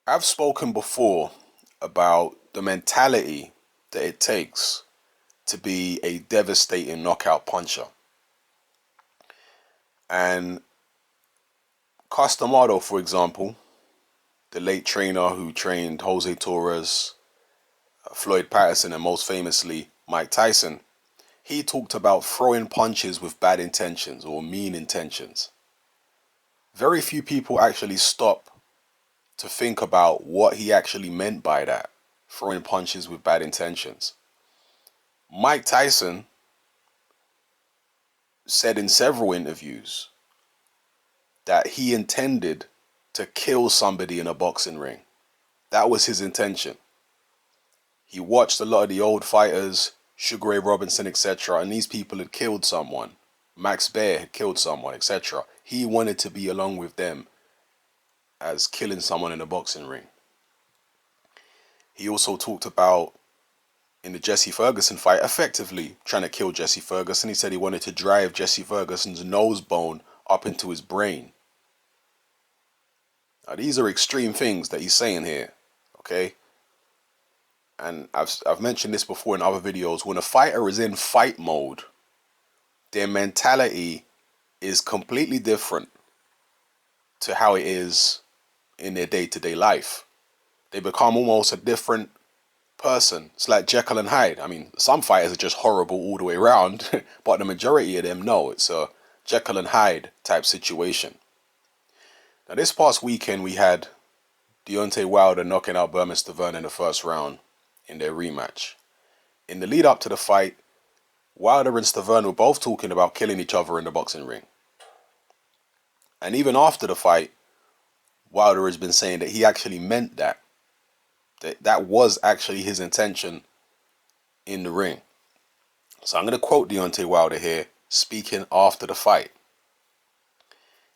I've spoken before about the mentality that it takes to be a devastating knockout puncher. And Costamado, for example, the late trainer who trained Jose Torres, Floyd Patterson, and most famously Mike Tyson, he talked about throwing punches with bad intentions or mean intentions. Very few people actually stop to think about what he actually meant by that, throwing punches with bad intentions. Mike Tyson said in several interviews that he intended to kill somebody in a boxing ring. That was his intention. He watched a lot of the old fighters, Sugar Ray Robinson, etc., and these people had killed someone. Max Baer had killed someone, etc. He wanted to be along with them as killing someone in a boxing ring. He also talked about in the Jesse Ferguson fight, effectively trying to kill Jesse Ferguson. He said he wanted to drive Jesse Ferguson's nose bone up into his brain. Now, these are extreme things that he's saying here, okay? And I've mentioned this before in other videos. When a fighter is in fight mode, their mentality is completely different to how it is in their day-to-day life. They become almost a different person. It's like Jekyll and Hyde. I mean, some fighters are just horrible all the way around, but the majority of them, no, it's a Jekyll and Hyde type situation. Now, this past weekend, we had Deontay Wilder knocking out Bermane Stiverne in the first round in their rematch. In the lead up to the fight, Wilder and Stiverne were both talking about killing each other in the boxing ring. And even after the fight, Wilder has been saying that he actually meant that. That was actually his intention in the ring. So I'm going to quote Deontay Wilder here, speaking after the fight.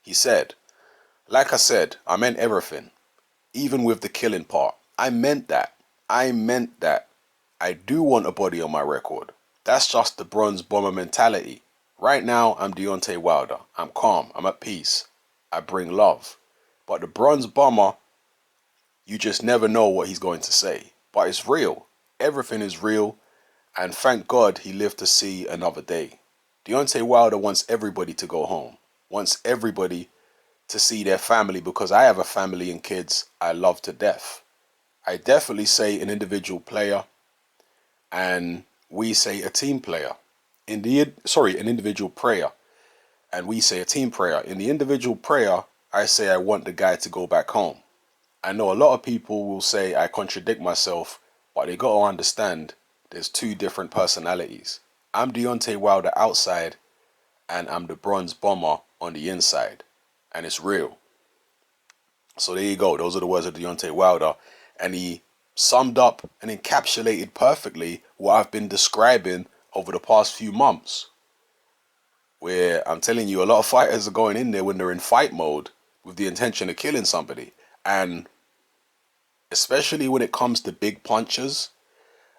He said, "Like I said, I meant everything, even with the killing part. I meant that. I meant that. I do want a body on my record. That's just the bronze bomber mentality. Right now, I'm Deontay Wilder. I'm calm. I'm at peace. I bring love. But the bronze bomber, you just never know what he's going to say. But it's real. Everything is real. And thank God he lived to see another day." Deontay Wilder wants everybody to go home. Wants everybody to see their family, because I have a family and kids I love to death. I definitely say an individual player, and we say a team player. An individual prayer, and we say a team prayer. In the individual prayer, I say I want the guy to go back home. I know a lot of people will say I contradict myself, but they got to understand there's two different personalities. I'm Deontay Wilder outside, and I'm the bronze bomber on the inside, and it's real. So there you go. Those are the words of Deontay Wilder, and he summed up and encapsulated perfectly what I've been describing over the past few months. Where I'm telling you, a lot of fighters are going in there when they're in fight mode with the intention of killing somebody, and especially when it comes to big punchers,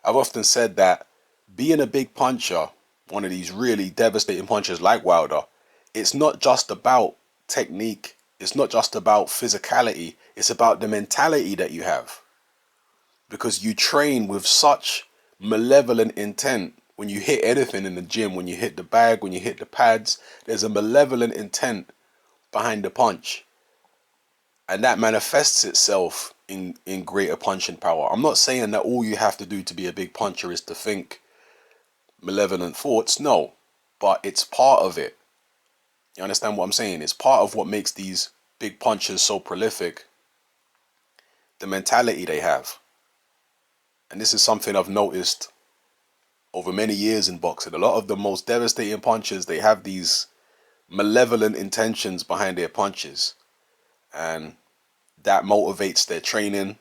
I've often said that being a big puncher, one of these really devastating punchers like Wilder, it's not just about technique, it's not just about physicality, it's about the mentality that you have. Because you train with such malevolent intent. When you hit anything in the gym, when you hit the bag, when you hit the pads, there's a malevolent intent behind the punch. And that manifests itself in greater punching power. I'm not saying that all you have to do to be a big puncher is to think malevolent thoughts, no. But it's part of it. You understand what I'm saying? It's part of what makes these big punchers so prolific. The mentality they have. And this is something I've noticed over many years in boxing. A lot of the most devastating punchers, they have these malevolent intentions behind their punches. And that motivates their training.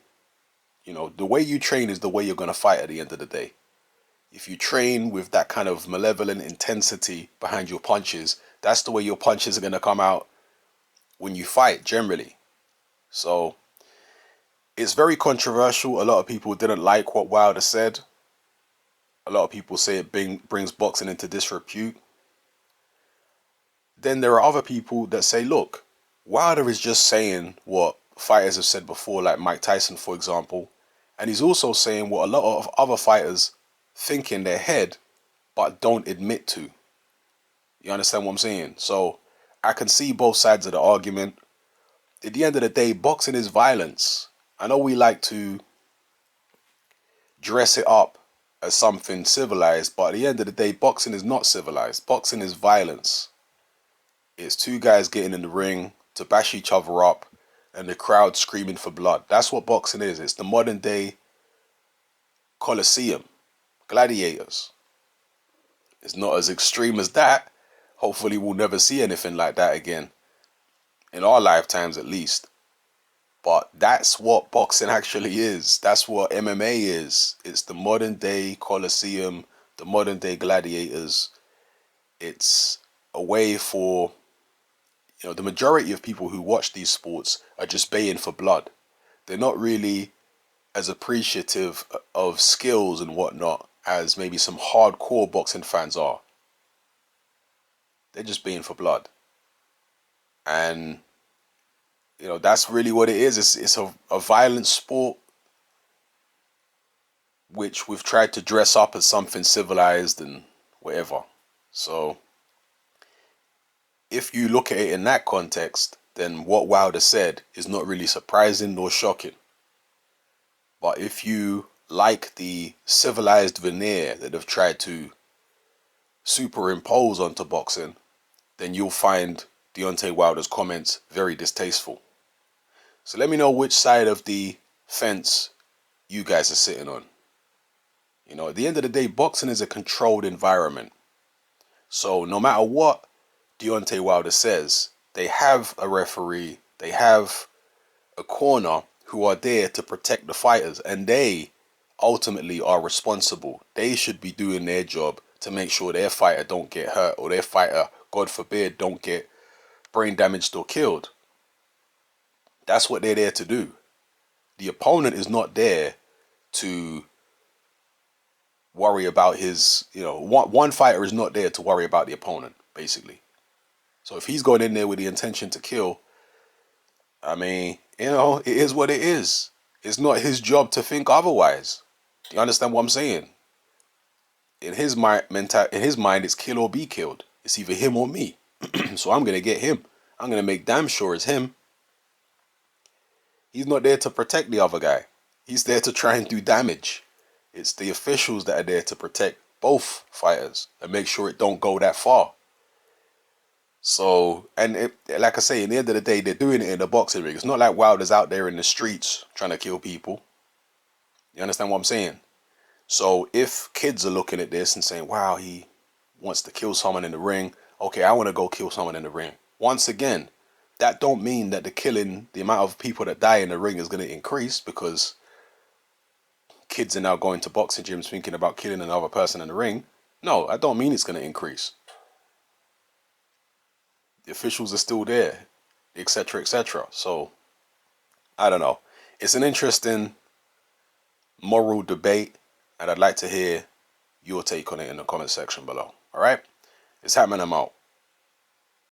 You know, the way you train is the way you're going to fight at the end of the day. If you train with that kind of malevolent intensity behind your punches, that's the way your punches are going to come out when you fight generally. So it's very controversial. A lot of people didn't like what Wilder said. A lot of people say it brings boxing into disrepute. Then there are other people that say, look, Wilder is just saying what fighters have said before, like Mike Tyson, for example. And he's also saying what a lot of other fighters think in their head, but don't admit to. You understand what I'm saying? So I can see both sides of the argument. At the end of the day, boxing is violence. I know we like to dress it up as something civilized, but at the end of the day, boxing is not civilized. Boxing is violence. It's two guys getting in the ring to bash each other up and the crowd screaming for blood. That's what boxing is. It's the modern day Colosseum, gladiators. It's not as extreme as that. Hopefully we'll never see anything like that again, in our lifetimes at least. But that's what boxing actually is. That's what MMA is. It's the modern day Colosseum, the modern day gladiators. It's a way for, the majority of people who watch these sports are just baying for blood. They're not really as appreciative of skills and whatnot as maybe some hardcore boxing fans are. They're just baying for blood. And that's really what it is. It's a violent sport which we've tried to dress up as something civilized and whatever. So if you look at it in that context, then what Wilder said is not really surprising nor shocking. But if you like the civilized veneer that they've tried to superimpose onto boxing, then you'll find Deontay Wilder's comments very distasteful. So let me know which side of the fence you guys are sitting on. At the end of the day, boxing is a controlled environment. So no matter what Deontay Wilder says, they have a referee, they have a corner who are there to protect the fighters, and they ultimately are responsible. They should be doing their job to make sure their fighter don't get hurt, or their fighter, God forbid, don't get brain damaged or killed. That's what they're there to do. The opponent is not there to worry about his, one fighter is not there to worry about the opponent, basically. So if he's going in there with the intention to kill, it is what it is. It's not his job to think otherwise. Do you understand what I'm saying? In his mind, it's kill or be killed. It's either him or me. So I'm going to get him. I'm going to make damn sure it's him. He's not there to protect the other guy. He's there to try and do damage. It's the officials that are there to protect both fighters and make sure it don't go that far. So, like I say, in the end of the day, they're doing it in the boxing ring. It's not like Wilder's out there in the streets trying to kill people. You understand what I'm saying? So if kids are looking at this and saying, wow, he wants to kill someone in the ring. Okay, I want to go kill someone in the ring. Once again, that don't mean that the amount of people that die in the ring is going to increase because kids are now going to boxing gyms thinking about killing another person in the ring. No, I don't mean it's going to increase. The officials are still there, etc., etc. So, I don't know. It's an interesting moral debate, and I'd like to hear your take on it in the comment section below. All right? It's Hatman, I'm out.